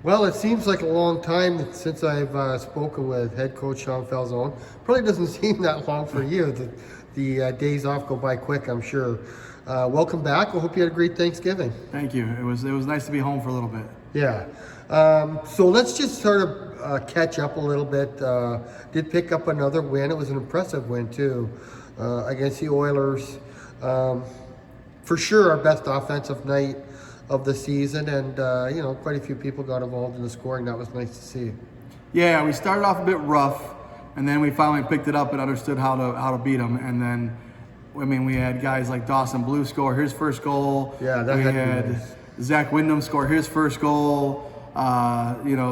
Well, it seems like a long time since I've spoken with head coach Sean Falzone. Probably doesn't seem that long for you. The days off go by quick, I'm sure. Welcome back. I hope you had a great Thanksgiving. Thank you. It was nice to be home for a little bit. Yeah. So let's just sort of catch up a little bit. Did pick up another win. It was an impressive win, too, against the Oilers. For sure, our best offensive night of the season, and quite a few people got involved in the scoring. That was nice to see. Yeah, we started off a bit rough, and then we finally picked it up and understood how to beat them. And then, we had guys like Dawson Blue score his first goal. Yeah, that we had to be had nice. Zach Wyndham score his first goal.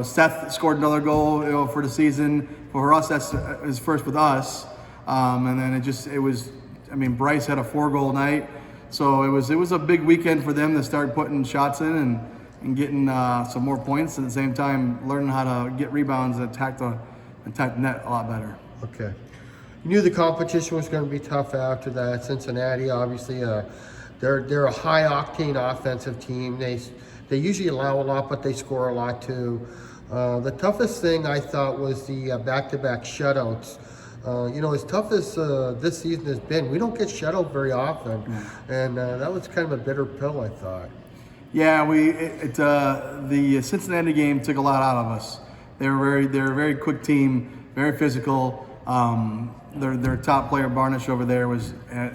Seth scored another goal, for the season. For us, that's his first with us. And then Bryce had a 4-goal night. So it was a big weekend for them to start putting shots in and getting some more points. At the same time, learning how to get rebounds and attack the net a lot better. Okay. You knew the competition was going to be tough after that. Cincinnati, obviously, they're a high-octane offensive team. They usually allow a lot, but they score a lot too. The toughest thing I thought was the back-to-back shutouts. As tough as this season has been, we don't get shut out very often, and that was kind of a bitter pill, I thought. Yeah, the Cincinnati game took a lot out of us. They're a very quick team, very physical. Their top player Barnish over there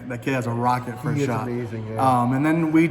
that kid has a rocket for a shot. Amazing, yeah. And then we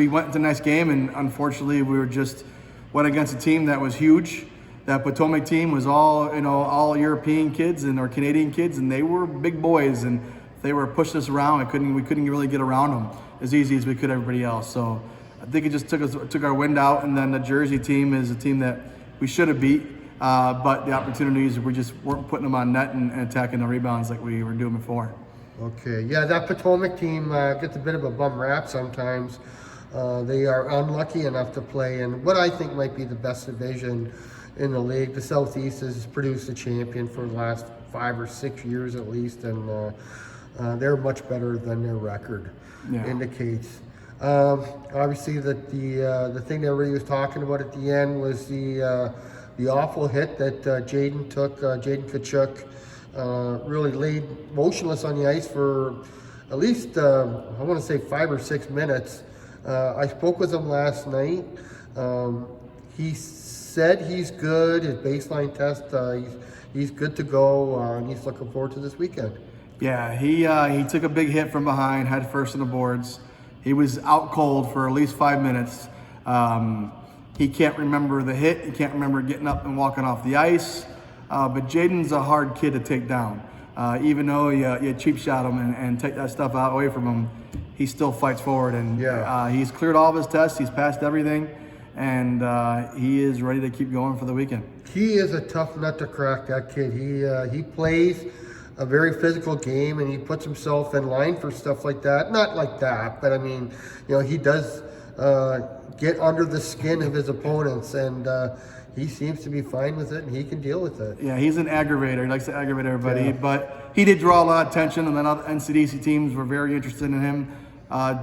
went into the next game, and unfortunately we went against a team that was huge. That Potomac team was all European kids or Canadian kids, and they were big boys, and they were pushing us around. We couldn't really get around them as easy as we could everybody else. So I think it just took our wind out. And then the Jersey team is a team that we should have beat, but the opportunities, we just weren't putting them on net and attacking the rebounds like we were doing before. Okay, yeah, that Potomac team gets a bit of a bum rap sometimes. They are unlucky enough to play in what I think might be the best division in the league. The Southeast has produced a champion for the last 5 or 6 years at least, and they're much better than their record indicates. Obviously, that the thing that everybody was talking about at the end was the awful hit that Jaden took. Jaden Kachuk really laid motionless on the ice for at least I want to say 5 or 6 minutes. I spoke with him last night. He said he's good. His baseline test, he's good to go, and he's looking forward to this weekend. Yeah, he took a big hit from behind, head first on the boards. He was out cold for at least 5 minutes. He can't remember the hit. He can't remember getting up and walking off the ice. But Jaden's a hard kid to take down. Even though you cheap shot him and take that stuff away from him, he still fights forward. And he's cleared all of his tests. He's passed everything. And he is ready to keep going for the weekend. He is a tough nut to crack, that kid. He plays a very physical game, and he puts himself in line for stuff like that. Not like that, but he does get under the skin of his opponents, and he seems to be fine with it, and he can deal with it. Yeah, he's an aggravator. He likes to aggravate everybody, but he did draw a lot of attention, and then other NCDC teams were very interested in him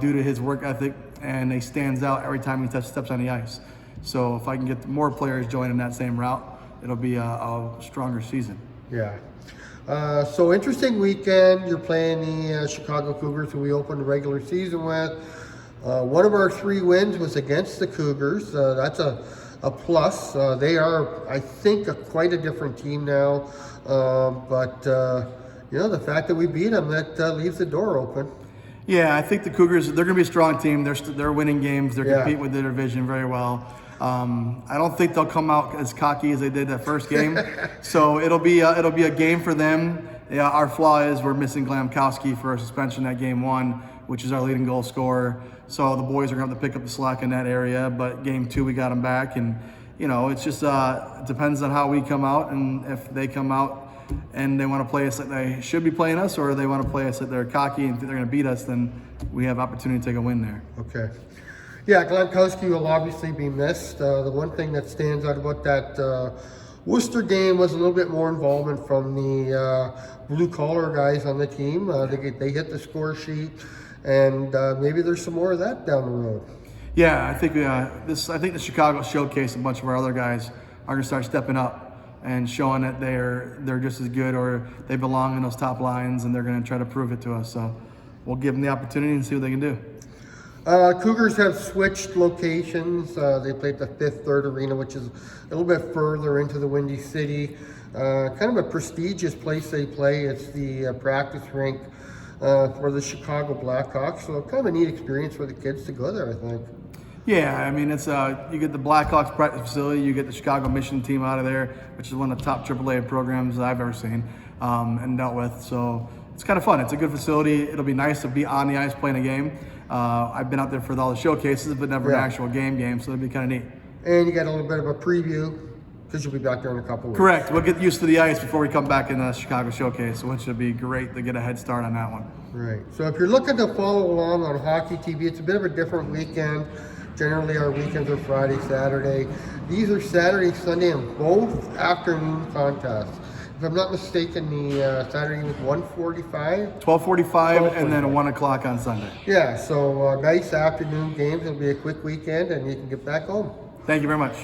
due to his work ethic, and he stands out every time he steps on the ice. So if I can get more players joining that same route, it'll be a stronger season. Yeah. So interesting weekend. You're playing the Chicago Cougars, who we opened the regular season with. One of our 3 wins was against the Cougars. That's a plus. They are, I think, quite a different team now. But the fact that we beat them, that leaves the door open. Yeah, I think the Cougars, they're going to be a strong team. They're winning games. They're competing with their division very well. I don't think they'll come out as cocky as they did that first game. So it'll be a game for them. Yeah, our flaw is we're missing Glamkowski for a suspension at game 1, which is our leading goal scorer. So the boys are going to have to pick up the slack in that area. But game 2, we got them back. And, it's just it depends on how we come out, and if they come out and they want to play us like they should be playing us, or they want to play us like they're cocky and think they're going to beat us, then we have opportunity to take a win there. Okay. Yeah, Glamkowski will obviously be missed. The one thing that stands out about that Worcester game was a little bit more involvement from the blue-collar guys on the team. They hit the score sheet, and maybe there's some more of that down the road. Yeah, I think I think the Chicago showcase a bunch of our other guys are going to start stepping up and showing that they're just as good or they belong in those top lines, and they're going to try to prove it to us. So we'll give them the opportunity and see what they can do. Cougars have switched locations. They played the Fifth Third Arena, which is a little bit further into the Windy City. Kind of a prestigious place they play. It's the practice rink for the Chicago Blackhawks. So kind of a neat experience for the kids to go there, I think. Yeah, I mean, it's you get the Blackhawks practice facility, you get the Chicago Mission team out of there, which is one of the top AAA programs I've ever seen and dealt with. So it's kind of fun. It's a good facility. It'll be nice to be on the ice playing a game. I've been out there for all the showcases, but never an actual game, so it'll be kind of neat. And you got a little bit of a preview because you'll be back there in a couple weeks. Correct. We'll get used to the ice before we come back in the Chicago showcase, which would be great to get a head start on that one. Right. So if you're looking to follow along on Hockey TV, it's a bit of a different weekend. Generally, our weekends are Friday, Saturday. These are Saturday, Sunday, and both afternoon contests. If I'm not mistaken, the Saturday was 1:45. 12:45 and then 1 o'clock on Sunday. Yeah, so nice afternoon games. It'll be a quick weekend, and you can get back home. Thank you very much.